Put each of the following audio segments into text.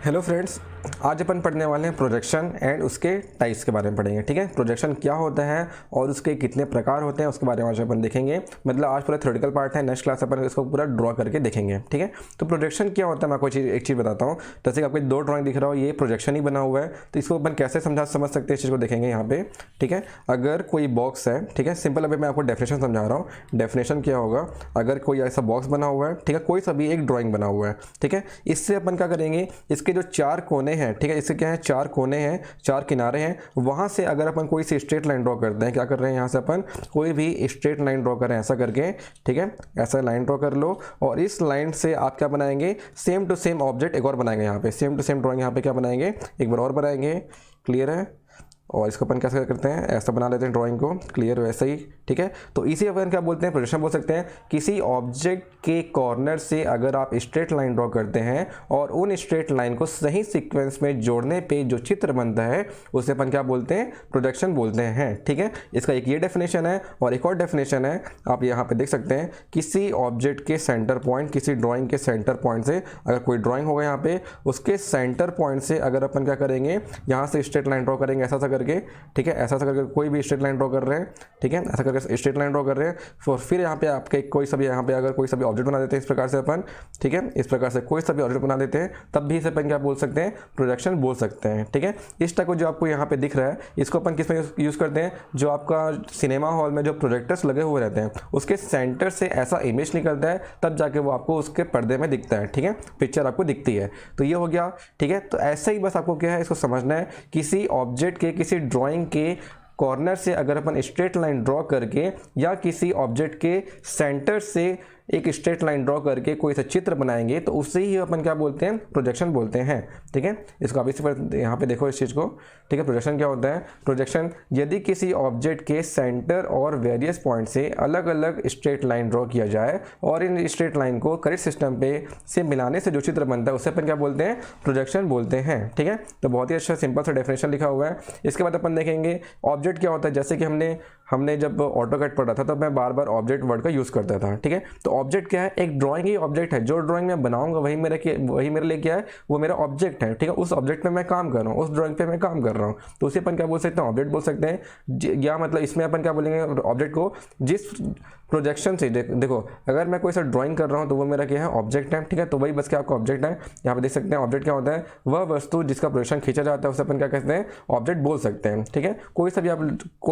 Hello friends, आज अपन पढ़ने वाले हैं प्रोजेक्शन एंड उसके टाइप्स के बारे में पढ़ेंगे। ठीक है, प्रोजेक्शन क्या होता है और उसके कितने प्रकार होते हैं उसके बारे में आज अपन देखेंगे। मतलब आज पूरा थ्योरेटिकल पार्ट है, नेक्स्ट क्लास अपन इसको पूरा ड्रॉ करके देखेंगे। ठीक है, तो प्रोजेक्शन क्या होता है मैं आपको एक चीज़ बताता हूँ। जैसे कि आपको दो ड्रॉइंग दिख रहा हो, ये प्रोजेक्शन ही बना हुआ है, तो इसको अपन कैसे समझ सकते हैं इस चीज़ को देखेंगे यहाँ पे। ठीक है, अगर कोई बॉक्स है, ठीक है, सिंपल अभी मैं आपको डेफिनेशन समझा रहा हूँ। डेफिनेशन क्या होगा, अगर कोई ऐसा बॉक्स बना हुआ है, ठीक है, कोई सा भी एक ड्राइंग बना हुआ है, ठीक है, इससे अपन क्या करेंगे, इसके जो चार कोने हैं, ठीक है, इससे क्या है, चार कोने हैं, चार किनारे हैं, वहां से अगर अपन कोई सी स्ट्रेट लाइन ड्रॉ करते हैं, क्या कर रहे हैं, यहाँ से अपन कोई भी स्ट्रेट लाइन ड्रॉ करें ऐसा करके, ठीक है, ऐसा लाइन ड्रॉ कर लो और इस लाइन से आप क्या बनाएंगे, सेम टू सेम ऑब्जेक्ट एक और बनाएंगे। यहाँ पे सेम टू सेम ड्रॉइंग यहाँ पे क्या बनाएंगे, एक बार और बनाएंगे। क्लियर है? और इसको अपन कैसे करते हैं, ऐसा बना लेते हैं ड्राइंग को, क्लियर वैसे ही। ठीक है, तो इसी अपन क्या बोलते हैं, प्रोजेक्शन बोल सकते हैं। किसी ऑब्जेक्ट के कॉर्नर से अगर आप स्ट्रेट लाइन ड्रॉ करते हैं और उन स्ट्रेट लाइन को सही सीक्वेंस में जोड़ने पे जो चित्र बनता है उसे अपन क्या बोलते हैं, प्रोजेक्शन बोलते हैं। ठीक है, इसका एक ये डेफिनेशन है और एक और डेफिनेशन है, आप यहाँ पे देख सकते हैं। किसी ऑब्जेक्ट के सेंटर पॉइंट, किसी ड्राइंग के सेंटर पॉइंट से, अगर कोई ड्राइंग होगा यहाँ पे, उसके सेंटर पॉइंट से अगर अपन क्या करेंगे, यहाँ से स्ट्रेट लाइन ड्रॉ करेंगे ऐसा करके, ठीक है, ऐसा करके कोई भी स्ट्रेट लाइन ड्रॉ कर रहे हैं, ठीक है, ऐसा करके स्ट्रेट लाइन ड्रॉ कर रहे हैं। फिर यहाँ पे आपके कोई सा भी, यहाँ पे अगर कोई सा भी ऑब्जेक्ट बना देते हैं इस प्रकार से अपन, ठीक है, इस प्रकार से कोई सा भी ऑब्जेक्ट बना देते हैं, तब भी इसे अपन क्या बोल सकते हैं, प्रोजेक्शन बोल सकते हैं। ठीक है, इस टाइप को जो आपको यहाँ पे दिख रहा है, इसको अपन किस में यूज करते हैं, जो आपका सिनेमा हॉल में जो प्रोजेक्टर्स लगे हुए रहते हैं उसके सेंटर से ऐसा इमेज निकलता है, तब जाके वो आपको उसके पर्दे में दिखता है। ठीक है, पिक्चर आपको दिखती है, तो ये हो गया। ठीक है, तो ऐसा ही बस आपको क्या है, इसको समझना है। किसी ऑब्जेक्ट के, किसी ड्राइंग के कॉर्नर से अगर अपन स्ट्रेट लाइन ड्रॉ करके या किसी ऑब्जेक्ट के सेंटर से एक स्ट्रेट लाइन ड्रॉ करके कोई सा चित्र बनाएंगे तो उससे ही अपन क्या बोलते हैं, प्रोजेक्शन बोलते हैं। ठीक है, इसको आप इसी पर यहाँ पे देखो इस चीज़ को। ठीक है, प्रोजेक्शन क्या होता है, प्रोजेक्शन यदि किसी ऑब्जेक्ट के सेंटर और वेरियस पॉइंट से अलग अलग स्ट्रेट लाइन ड्रॉ किया जाए और इन स्ट्रेट लाइन को करेक्ट सिस्टम पे से मिलाने से जो चित्र बनता है उसे अपन क्या बोलते हैं, प्रोजेक्शन बोलते हैं। ठीक है, तो बहुत ही अच्छा सिंपल सा डेफिनेशन लिखा हुआ है। इसके बाद अपन देखेंगे ऑब्जेक्ट क्या होता है। जैसे कि हमने जब ऑटोकैड पढ़ा था तो मैं बार बार ऑब्जेक्ट वर्ड का यूज़ करता था। ठीक है, तो ऑब्जेक्ट क्या है, एक ड्राइंग ही ऑब्जेक्ट है। जो ड्राइंग मैं बनाऊंगा वही मेरे लिए क्या है, वो मेरा ऑब्जेक्ट है। ठीक है, उस ऑब्जेक्ट पे मैं काम कर रहा हूँ, उस ड्राइंग पे मैं काम कर रहा हूँ, तो उसे अपन क्या बोल सकते हैं, ऑब्जेक्ट बोल सकते हैं। या मतलब इसमें अपन क्या बोलेंगे, ऑब्जेक्ट को जिस प्रोजेक्शन से देखो, अगर मैं कोई सा ड्राइंग कर रहा हूँ तो वो मेरा क्या है, ऑब्जेक्ट है। ठीक है, तो वही बस क्या आपका ऑब्जेक्ट है। यहाँ पे देख सकते हैं ऑब्जेक्ट क्या होता है, वह वस्तु जिसका प्रोजेक्शन खींचा जाता है उसे अपन क्या कहते हैं, ऑब्जेक्ट बोल सकते हैं। ठीक है, कोई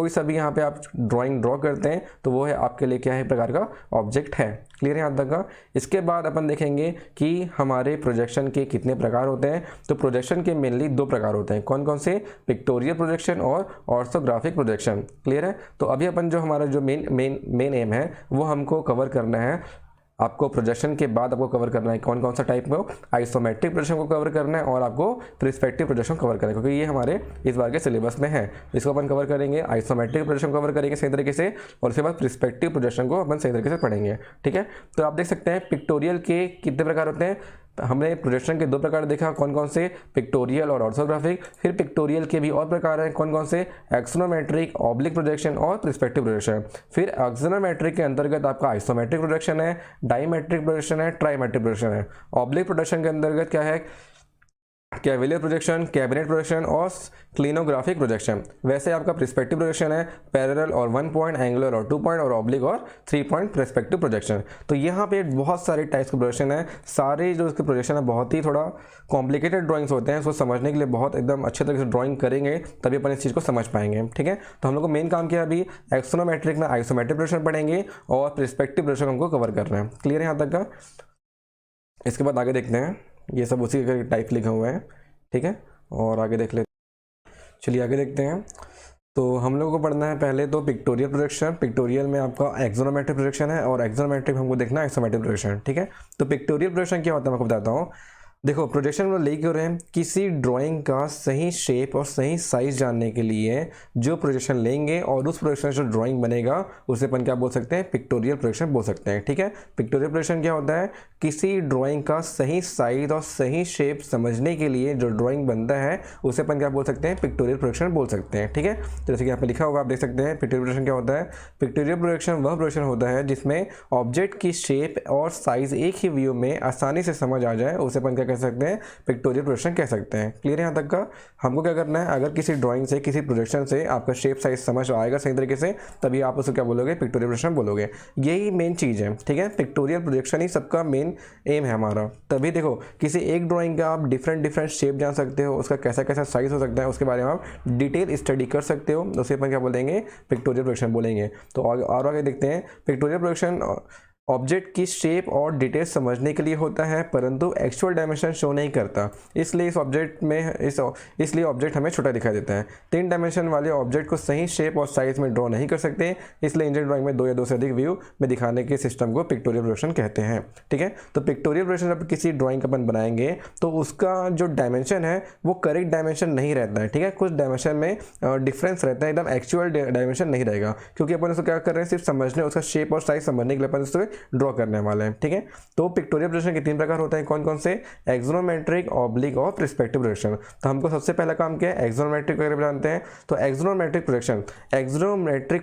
सा भी यहाँ पे आप ड्राइंग ड्रॉ करते हैं तो वो है आपके लिए क्या है, प्रकार का ऑब्जेक्ट है। क्लियर है यहाँ तक का? इसके बाद अपन देखेंगे कि हमारे प्रोजेक्शन के कितने प्रकार होते हैं। तो प्रोजेक्शन के मेनली दो प्रकार होते हैं। कौन कौन से? पिक्टोरियल प्रोजेक्शन और ऑर्थोग्राफिक प्रोजेक्शन। क्लियर है? तो अभी अपन जो हमारा जो मेन एम है वो हमको कवर करना है। आपको प्रोजेक्शन के बाद आपको कवर करना है कौन कौन सा टाइप में, आइसोमेट्रिक प्रोजेक्शन को कवर करना है और आपको पर्सपेक्टिव प्रोजेक्शन कवर करना है, क्योंकि ये हमारे इस बार के सिलेबस में है। इसको अपन कवर करेंगे, आइसोमेट्रिक प्रोजेक्शन कवर करेंगे सही तरीके से और उसके बाद पर्सपेक्टिव प्रोजेक्शन को अपन सही तरीके से पढ़ेंगे। ठीक है, तो आप देख सकते हैं पिक्टोरियल के कितने प्रकार होते हैं। हमने प्रोजेक्शन के दो प्रकार देखा, कौन कौन से, पिक्टोरियल और ऑर्थोग्राफिक। फिर पिक्टोरियल के भी और प्रकार हैं, कौन कौन से, एक्सोनोमेट्रिक, ऑब्लिक प्रोजेक्शन और पर्सपेक्टिव प्रोजेक्शन। फिर एक्सोनोमेट्रिक के अंतर्गत आपका आइसोमेट्रिक प्रोजेक्शन है, डायमेट्रिक प्रोजेक्शन है, ट्राइमेट्रिक प्रोजेक्शन है। ऑब्लिक प्रोजेक्शन के अंतर्गत क्या है, कैविलियर प्रोजेक्शन, कैबिनेट प्रोजेक्शन और क्लिनोग्राफिक प्रोजेक्शन। वैसे आपका पर्सपेक्टिव प्रोजेक्शन है पैरेलल और 1 पॉइंट, एंगुलर और 2 पॉइंट और ऑब्लिक और 3 पॉइंट पर्सपेक्टिव प्रोजेक्शन। तो यहाँ पे बहुत सारे टाइप्स के प्रोजेक्शन है। सारे जो इसके प्रोजेक्शन है बहुत ही थोड़ा कॉम्प्लिकेटेड ड्राइंग्स होते हैं, उसको समझने के लिए बहुत एकदम अच्छे तरीके से ड्राइंग करेंगे तभी अपन इस चीज़ को समझ पाएंगे। ठीक है, तो हम लोग को मेन काम क्या है, अभी एक्सोनोमेट्रिक में आइसोमेट्रिक प्रोजेक्शन पढ़ेंगे और पर्सपेक्टिव प्रोजेक्शन हमको कवर करना है। क्लियर है यहाँ तक का? इसके बाद आगे देखते हैं, ये सब उसी के टाइप लिखे हुए हैं। ठीक है, और आगे देख लेते, चलिए आगे देखते हैं। तो हम लोगों को पढ़ना है पहले तो पिक्टोरियल प्रोजेक्शन। पिक्टोरियल में आपका एक्सोनोमेट्रिक प्रोजेक्शन है और एक्सोनोमेट्रिक हमको देखना है आइसोमेट्रिक प्रोजेक्शन। ठीक है, तो पिक्टोरियल प्रोजेक्शन क्या होता है मैं आपको बताता हूँ। देखो, प्रोजेक्शन में ले क्यों रहे हैं, किसी ड्राइंग का सही शेप और सही साइज जानने के लिए जो प्रोजेक्शन लेंगे और उस प्रोजेक्शन जो ड्राइंग बनेगा उसे अपन क्या बोल सकते हैं, पिक्टोरियल प्रोजेक्शन बोल सकते हैं। ठीक है, पिक्टोरियल प्रोजेक्शन क्या होता है, किसी ड्राइंग का सही साइज और सही शेप समझने के लिए जो ड्राइंग बनता है उसे अपन क्या बोल सकते हैं, पिक्टोरियल प्रोजेक्शन बोल सकते हैं। ठीक है, तो जैसे कि यहाँ पे लिखा होगा आप देख सकते हैं पिक्टोरियल प्रोजेक्शन क्या होता है। पिक्टोरियल प्रोजेक्शन वह प्रोजेक्शन होता है जिसमें ऑब्जेक्ट की शेप और साइज एक ही व्यू में आसानी से समझ आ जाए, उसे अपन क्या कह सकते हैं, पिक्टोरियल प्रोजेक्शन कह सकते हैं। क्लियर है यहाँ तक का? हमको क्या करना है, अगर किसी ड्राइंग से, किसी प्रोजेक्शन से आपका शेप साइज समझ आएगा सही तरीके से, तभी आप उसको क्या बोलोगे, पिक्टोरियल प्रोजेक्शन बोलोगे। यही मेन चीज़ है, ठीक है। पिक्टोरियल प्रोजेक्शन ही सबका मेन एम है हमारा। तभी देखो किसी एक ड्राइंग का आप डिफरेंट शेप जान सकते हो, उसका कैसा कैसा साइज हो सकता है, उसके बारे में आप डिटेल स्टडी कर सकते हो, उसे अपन क्या बोलेंगे, पिक्टोरियल प्रोजेक्शन बोलेंगे। तो और आगे देखते हैं। पिक्टोरियल प्रोजेक्शन ऑब्जेक्ट की शेप और डिटेल समझने के लिए होता है, परंतु एक्चुअल डायमेंशन शो नहीं करता, इसलिए इसलिए ऑब्जेक्ट हमें छोटा दिखाई देता है। 3 डायमेंशन वाले ऑब्जेक्ट को सही शेप और साइज में ड्रॉ नहीं कर सकते, इसलिए इंजीनियरिंग ड्राइंग में 2 या 2 से अधिक व्यू में दिखाने के सिस्टम को पिक्टोरियल प्रोजेक्शन कहते हैं, ठीक है। तो पिक्टोरियल प्रोजेक्शन जब किसी ड्राइंग अपन बनाएंगे तो उसका जो डायमेंशन है वो करेक्ट डायमेंशन नहीं रहता है, ठीक है। कुछ डायमेंशन में डिफरेंस रहता है, एकदम एक्चुअल डायमेंशन नहीं रहेगा, क्योंकि अपन उसको क्या कर रहे हैं, सिर्फ समझने, उसका शेप और साइज समझने के लिए अपन उसको ड्रॉ करने वाले हैं, ठीक है। तो पिक्टोरियल प्रोजेक्शन के 3 प्रकार होते हैं, कौन कौन से, एक्सोनोमेट्रिक, ऑब्लिक और पर्सपेक्टिव प्रोजेक्शन। तो हमको सबसे पहला काम क्या है, एक्सोनोमेट्रिक वगैरह जानते हैं। तो एक्सोनोमेट्रिक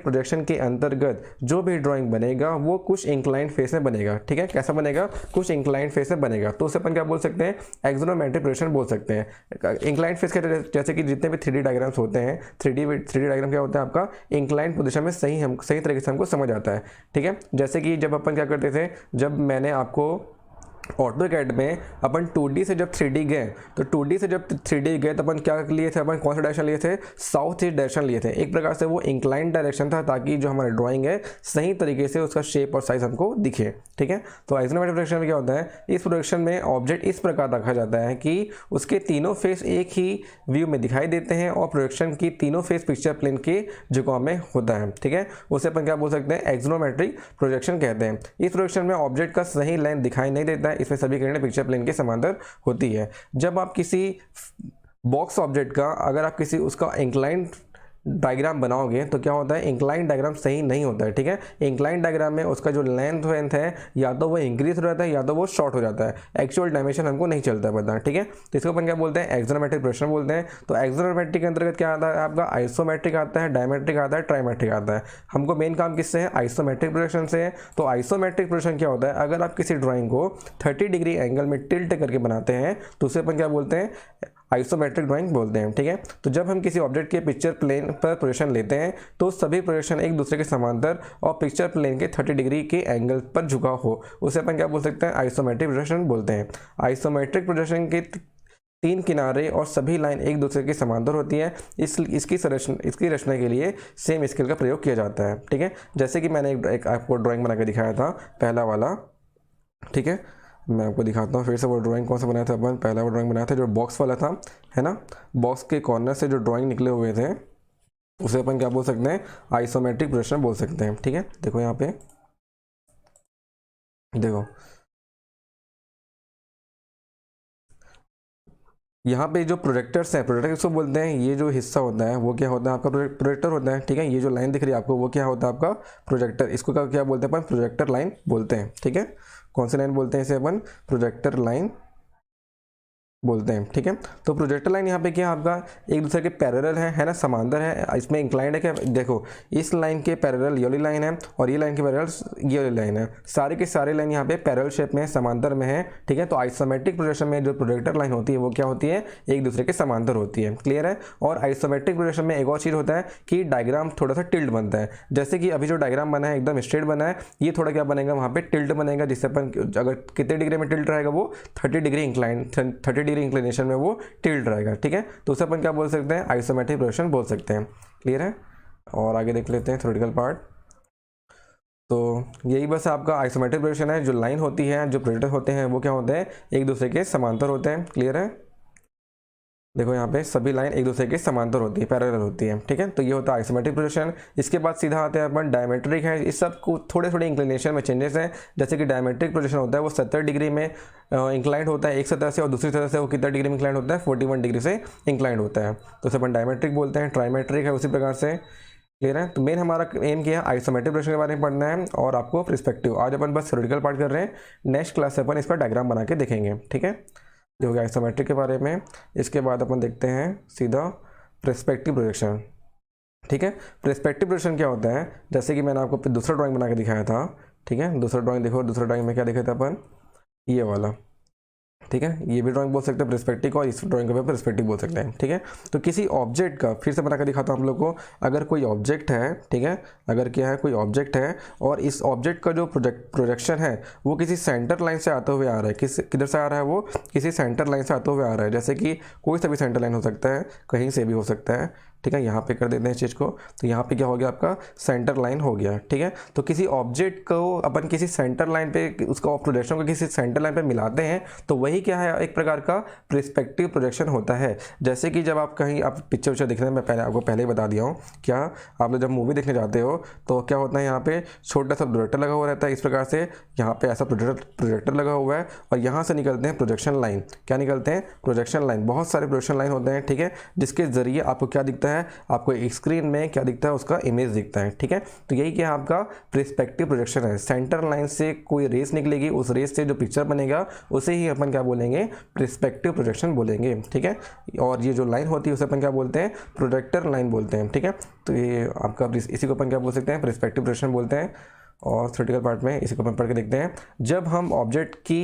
प्रोजेक्शन के अंतर्गत जो भी ड्राइंग बनेगा वो कुछ इंक्लाइंड फेस में बनेगा, ठीक है। कैसा बनेगा, कुछ इंक्लाइंड फेस में बनेगा, तो उसे अपन क्या बोल सकते हैं, एक्सोनोमेट्रिक प्रोजेक्शन बोल सकते हैं। इंक्लाइंड फेस के जैसे कि जितने भी 3D डायग्राम्स होते हैं, 3D डायग्राम क्या होता है आपका, इंक्लाइंड पोजीशन में सही तरीके से हमको समझ आता है, ठीक है। जैसे कि जब अपन क्या करते थे, जब मैंने आपको ऑटोकैड में अपन 2D से जब 3D गए, तो 2D से जब 3D गए तो अपन क्या लिए थे, अपन कौन सा डायरेक्शन लिए थे, साउथ ईस्ट डायरेक्शन लिए थे। एक प्रकार से वो इंक्लाइंड डायरेक्शन था, ताकि जो हमारा ड्राइंग है सही तरीके से उसका शेप और साइज हमको दिखे, ठीक है। तो एक्सोनोमेट्रिक प्रोजेक्शन में क्या होता है, इस प्रोजेक्शन में ऑब्जेक्ट इस प्रकार रखा जाता है कि उसके तीनों फेस एक ही व्यू में दिखाई देते हैं और प्रोजेक्शन की तीनों फेस पिक्चर प्लेन के झुकाव में होता है, ठीक है। उसे अपन क्या बोल सकते हैं, एक्सोनोमेट्रिक प्रोजेक्शन कहते हैं। इस प्रोजेक्शन में ऑब्जेक्ट का सही लाइन दिखाई नहीं देता है, इसमें सभी किरणें पिक्चर प्लेन के समांतर होती है। जब आप किसी बॉक्स ऑब्जेक्ट का, अगर आप किसी उसका इंक्लाइंड डायग्राम बनाओगे तो क्या होता है, इंक्लाइन डायग्राम सही नहीं होता है, ठीक है। इंक्लाइन डायग्राम में उसका जो लेंथ है या तो वो इंक्रीज हो जाता है या तो वो शॉर्ट हो जाता है, एक्चुअल डायमेंशन हमको नहीं चलता पता, ठीक है। तो इसको अपन क्या बोलते हैं, एक्सोनोमेट्रिक प्रोजेक्शन बोलते हैं। तो एक्सोनोमेट्रिक के अंतर्गत क्या आता है आपका, आइसोमेट्रिक आता है, डायमेट्रिक आता है, ट्राइमेट्रिक आता है। हमको मेन काम किससे है, आइसोमेट्रिक प्रोजेक्शन से है। तो आइसोमेट्रिक प्रोजेक्शन क्या होता है, अगर आप किसी ड्राइंग को 30 डिग्री एंगल में टिल्ट करके बनाते हैं तो उसे अपन क्या बोलते हैं, आइसोमेट्रिक ड्राइंग बोलते हैं, ठीक है। तो जब हम किसी ऑब्जेक्ट के पिक्चर प्लेन पर प्रोजेक्शन लेते हैं तो सभी प्रोजेक्शन एक दूसरे के समांतर और पिक्चर प्लेन के 30 डिग्री के एंगल पर झुका हो, उसे अपन क्या बोल सकते हैं, आइसोमेट्रिक प्रोजेक्शन बोलते हैं। आइसोमेट्रिक प्रोजेक्शन के 3 किनारे और सभी लाइन एक दूसरे के समांतर होती है, इसकी रचना के लिए सेम स्केल का प्रयोग किया जाता है, ठीक है। जैसे कि मैंने एक आपको ड्राइंग बना के दिखाया था, पहला वाला, ठीक है। मैं आपको दिखाता हूँ फिर से वो ड्राइंग कौन सा बनाया था अपन, पहला वो ड्राइंग बनाया था जो बॉक्स वाला था, है ना। बॉक्स के कॉर्नर से जो ड्राइंग निकले हुए थे उसे अपन क्या बोल सकते हैं, आइसोमेट्रिक प्रोजेक्शन बोल सकते हैं, ठीक है। देखो यहाँ पे, देखो यहाँ पे जो प्रोजेक्टर्स हैं, प्रोजेक्टर किसको बोलते हैं, ये जो हिस्सा होता है वो क्या होता है आपका, प्रोजेक्टर होता है, ठीक है। ये जो लाइन दिख रही है आपको वो क्या होता है आपका प्रोजेक्टर, इसको क्या बोलते हैं अपन, प्रोजेक्टर लाइन बोलते हैं, ठीक है। कौन सी लाइन बोलते हैं इसे अपन, प्रोजेक्टर लाइन बोलते हैं, ठीक है। तो प्रोजेक्टर लाइन यहाँ पे क्या आपका एक दूसरे के पैरेलल है ना, समांतर है, इसमें इंक्लाइंड है क्या, देखो इस लाइन के पैरेलल ये वाली लाइन है और ये लाइन के पैरेलल ये वाली लाइन है, सारे के सारे लाइन यहाँ पे पैरेलल शेप में समांतर में है, ठीक है। तो आइसोमेट्रिक प्रोजेक्शन में जो प्रोजेक्टर लाइन होती है वो क्या होती है, एक दूसरे के समांतर होती है, क्लियर है। और आइसोमेट्रिक प्रोजेक्शन में एक और चीज़ होता है कि डायग्राम थोड़ा सा टिल्ट बनता है, जैसे कि अभी जो डायग्राम बना है एकदम स्ट्रेट बना है, ये थोड़ा क्या बनेगा, वहाँ पे टिल्ट बनेगा, जिससे अपन अगर कितने डिग्री में टिल्ट रहेगा, वो 30 डिग्री इंक्लाइन, 30 डिग्री इंक्लिनेशन में वो टिल्ट रहेगा, ठीक है। तो उसे अपन क्या बोल सकते हैं, आइसोमेट्रिक प्रोजेक्शन बोल सकते हैं, क्लियर है। और आगे देख लेते हैं थ्योरेटिकल पार्ट। तो यही बस आपका आइसोमेट्रिक प्रोजेक्शन है, जो लाइन होती है, जो प्रोजेक्टर होते हैं वो क्या होते हैं, एक दूसरे के समांतर होते हैं, क्लियर है। देखो यहाँ पे सभी लाइन एक दूसरे के समांतर होती है, पैरेलल होती है, ठीक है। तो ये होता है आइसोमेट्रिक प्रोजेक्शन। इसके बाद सीधा आते हैं अपन डायमेट्रिक है, इस सब को थोड़े थोड़े इंक्लिनेशन में चेंजेस हैं। जैसे कि डायमेट्रिक प्रोजेक्शन होता है वो 70 डिग्री में इंक्लाइंड होता है एक सतह से, और दूसरी सतह से वो कितना डिग्री में इंक्लाइंड होता है, 41 डिग्री से इंक्लाइंड होता है, तो उसे अपन डायमेट्रिक बोलते हैं। ट्राइमेट्रिक है उसी प्रकार से, क्लियर है। तो मेन हमारा एम क्या है, आइसोमेट्रिक प्रोजेक्शन के बारे में पढ़ना है और आपको पर्सपेक्टिव। आज अपन बस थ्योरेटिकल पार्ट कर रहे हैं, नेक्स्ट क्लास से अपन इसका डायग्राम बना के देखेंगे, ठीक है। जो हो गया आइसोमेट्रिक के बारे में। इसके बाद अपन देखते हैं सीधा पर्सपेक्टिव प्रोजेक्शन, ठीक है। पर्सपेक्टिव प्रोजेक्शन क्या होता है, जैसे कि मैंने आपको दूसरा ड्राइंग बना के दिखाया था, ठीक है। दूसरा ड्राइंग देखो, दूसरा ड्राइंग में क्या दिखाया था अपन, ये वाला, ठीक है, ये भी ड्राइंग बोल सकते हैं पर्सपेक्टिव को, और इस ड्राइंग को भी पर्सपेक्टिव बोल सकते हैं। ठीक है, तो किसी ऑब्जेक्ट का फिर से बना कर दिखाता हूँ आप लोग को। अगर कोई ऑब्जेक्ट है, ठीक है, अगर क्या है कोई ऑब्जेक्ट है और इस ऑब्जेक्ट का जो प्रोजेक्शन है वो किसी सेंटर लाइन से आते हुए आ रहा है, किधर से आ रहा है, वो किसी सेंटर लाइन से आते हुए आ रहा है। जैसे कि कोई सा भी सेंटर लाइन हो सकता है, कहीं से भी हो सकता है। ठीक है, यहाँ पे कर देते हैं इस चीज़ को, तो यहाँ पे क्या हो गया आपका सेंटर लाइन हो गया। ठीक है, तो किसी ऑब्जेक्ट को अपन किसी सेंटर लाइन पे, उसका प्रोजेक्शन को किसी सेंटर लाइन पे मिलाते हैं तो वही क्या है, एक प्रकार का पर्सपेक्टिव प्रोजेक्शन होता है। जैसे कि जब आप कहीं आप पिक्चर उच्चर दिख रहे हैं, मैं पहले आपको पहले ही बता दिया हूँ, क्या आप लोग जब मूवी देखने जाते हो तो क्या होता है, यहाँ पे छोटा सा प्रोजेक्टर लगा हुआ रहता है, इस प्रकार से यहाँ पे ऐसा प्रोजेक्टर लगा हुआ है और यहाँ से निकलते हैं प्रोजेक्शन लाइन। क्या निकलते हैं, प्रोजेक्शन लाइन। बहुत सारे प्रोजेक्शन लाइन होते हैं, ठीक है, जिसके जरिए आपको क्या दिखता है, आपको स्क्रीन में क्या दिखता है, उसका इमेज दिखता है। ठीक है, तो यही क्या आपका पर्सपेक्टिव प्रोजेक्शन है। सेंटर लाइन से कोई रेस निकलेगी, उस रेस से जो पिक्चर बनेगा उसे ही अपन क्या बोलेंगे, पर्सपेक्टिव प्रोजेक्शन बोलेंगे। ठीक है, और ये जो लाइन होती है उसे अपन क्या बोलते हैं, प्रोजेक्टर लाइन बोलते हैं। ठीक है, तो ये आपका इसी को अपन क्या बोल सकते हैं, पर्सपेक्टिव प्रोजेक्शन बोलते हैं। और थ्योरेटिकल पार्ट में इसी को अपन पढ़ के देखते हैं। जब हम ऑब्जेक्ट की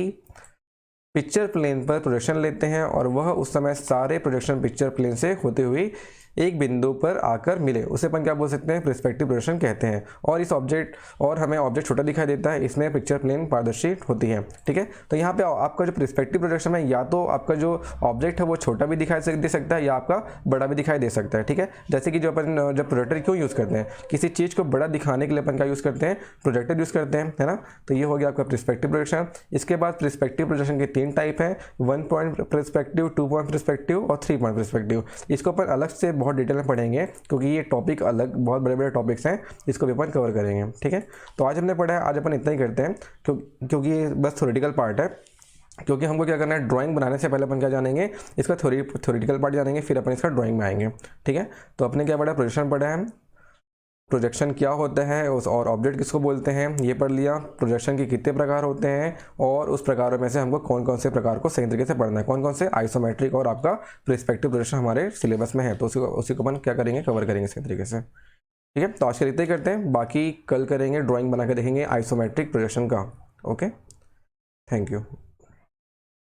पिक्चर प्लेन पर प्रोजेक्शन लेते हैं और वह उस समय सारे प्रोजेक्शन पिक्चर प्लेन से होते हुए एक बिंदु पर आकर मिले, उसे अपन क्या बोल सकते हैं, पर्सपेक्टिव प्रोजेक्शन कहते हैं। और इस ऑब्जेक्ट और हमें ऑब्जेक्ट छोटा दिखाई देता है, इसमें पिक्चर प्लेन पारदर्शी होती है। ठीक है, तो यहाँ पे आपका जो पर्सपेक्टिव प्रोजेक्शन है, या तो आपका जो ऑब्जेक्ट है वो छोटा भी दिखाई दे सकता है या आपका बड़ा भी दिखाई दे सकता है। ठीक है, जैसे कि जो अपन जब प्रोजेक्टर क्यों यूज़ करते हैं, किसी चीज़ को बड़ा दिखाने के लिए अपन क्या यूज़ करते हैं, प्रोजेक्टर यूज़ करते हैं, है ना। तो ये हो गया आपका पर्सपेक्टिव प्रोजेक्शन। इसके बाद पर्सपेक्टिव प्रोजेक्शन के 3 टाइप है, 1 पॉइंट पर्सपेक्टिव, 2 पॉइंट पर्सपेक्टिव और 3 पॉइंट पर्सपेक्टिव। इसको अपन अलग से बहुत डिटेल में पढ़ेंगे क्योंकि ये टॉपिक अलग बहुत बड़े बड़े टॉपिक्स हैं, इसको भी अपन कवर करेंगे। ठीक है, तो आज हमने पढ़ा है, आज अपन इतना ही करते हैं क्योंकि ये बस थ्योरेटिकल पार्ट है। क्योंकि हमको क्या करना है, ड्राइंग बनाने से पहले अपन क्या जानेंगे, इसका थ्योरेटिकल पार्ट जानेंगे, फिर अपन इसका ड्राइंग में आएंगे। ठीक है, तो अपने क्या पढ़ा, प्रोजेक्शन पढ़ा है, प्रोजेक्शन क्या होता है और ऑब्जेक्ट किसको बोलते हैं ये पढ़ लिया। प्रोजेक्शन के कितने प्रकार होते हैं और उस प्रकारों में से हमको कौन कौन से प्रकार को सही तरीके से पढ़ना है, कौन कौन से आइसोमेट्रिक और आपका पर्सपेक्टिव प्रोजेक्शन हमारे सिलेबस में है, तो उसी को अपन क्या करेंगे, कवर करेंगे सही तरीके से। ठीक है, तो आज के लिए इतना ही करते हैं, बाकी कल करेंगे ड्राइंग बना के देखेंगे आइसोमेट्रिक प्रोजेक्शन का। Okay, thank you.